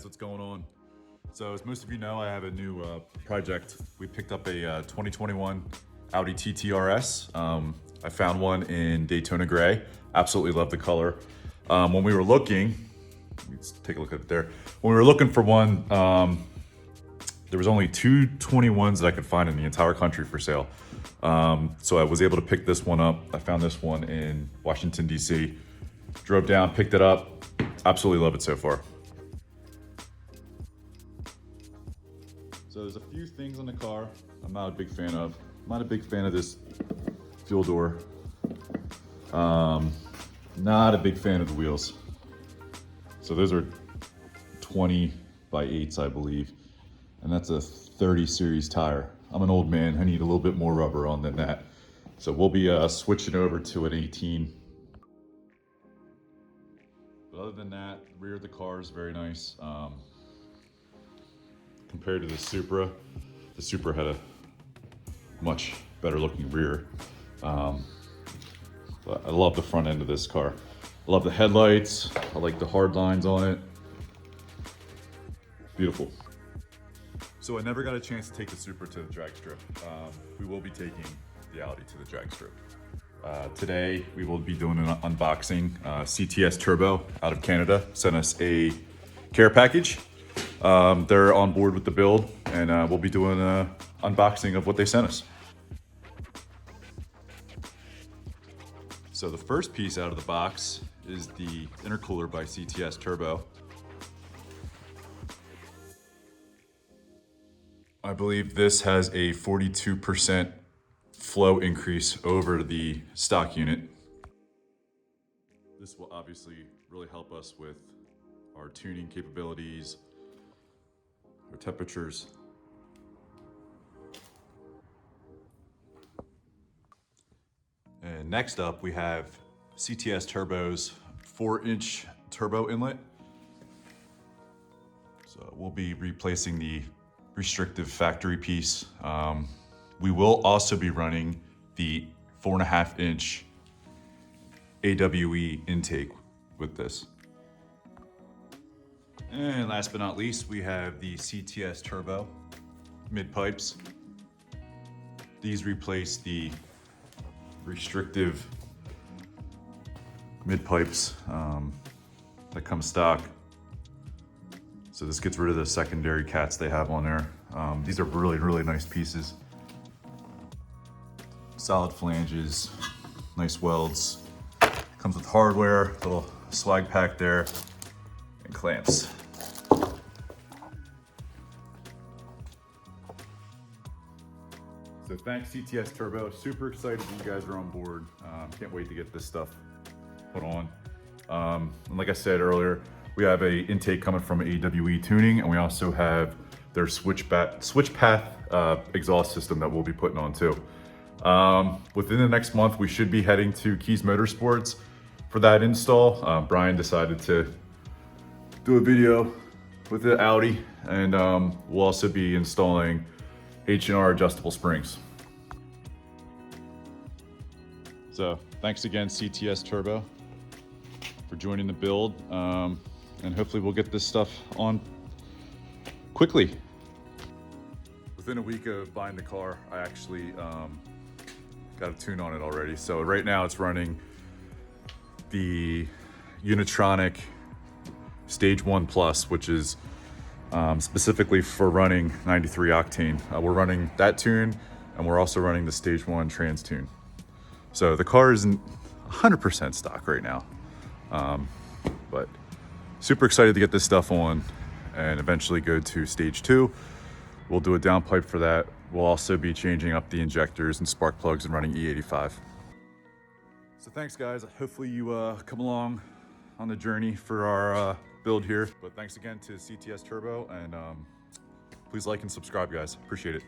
guys, what's going on? So as most of you know, I have a new project. We picked up a 2021 Audi Ttrs. I found one in Daytona Gray. Absolutely love the color. When we were looking, let's take a look at it there. When we were looking for one, there was only two 21s that I could find in the entire country for sale. So I was able to pick this one up. I found this one in Washington, DC. Drove down, picked it up. Absolutely love it so far. So there's a few things on the car I'm not a big fan of. I'm not a big fan of this fuel door. Not a big fan of the wheels. So those are 20 by 8s, I believe. And that's a 30 series tire. I'm an old man, I need a little bit more rubber on than that. So we'll be switching over to an 18. But other than that, the rear of the car is very nice. Compared to the Supra had a much better looking rear. But I love the front end of this car. I love the headlights. I like the hard lines on it. Beautiful. So I never got a chance to take the Supra to the drag strip. We will be taking the Audi to the drag strip. Today we will be doing an unboxing. CTS Turbo out of Canada sent us a care package. They're on board with the build, and we'll be doing an unboxing of what they sent us. So the first piece out of the box is the intercooler by CTS Turbo. I believe this has a 42% flow increase over the stock unit. This will obviously really help us with our tuning capabilities, our temperatures. And next up we have CTS Turbo's 4-inch turbo inlet. So we'll be replacing the restrictive factory piece. We will also be running the 4.5-inch AWE intake with this. And last but not least, we have the CTS Turbo mid pipes. These replace the restrictive mid pipes that come stock. So this gets rid of the secondary cats they have on there. These are really, really nice pieces. Solid flanges, nice welds. Comes with hardware, little swag pack there, and clamps. So thanks CTS Turbo, super excited that you guys are on board. Can't wait to get this stuff put on. And like I said earlier, we have a intake coming from AWE Tuning, and we also have their switch path exhaust system that we'll be putting on too. Within the next month, we should be heading to Keys Motorsports for that install. Brian decided to do a video with the Audi, and we'll also be installing H&R adjustable springs. So thanks again CTS Turbo for joining the build, and hopefully we'll get this stuff on quickly. Within a week of buying the car, I actually got a tune on it already. So right now it's running the Unitronic Stage 1 Plus, which is specifically for running 93 octane. We're running that tune, and we're also running the Stage 1 Trans tune. So the car isn't 100% stock right now, but super excited to get this stuff on and eventually go to Stage 2. We'll do a downpipe for that. We'll also be changing up the injectors and spark plugs and running E85. So thanks guys, hopefully you come along on the journey for our build here. But thanks again to CTS Turbo, and please like and subscribe guys, appreciate it.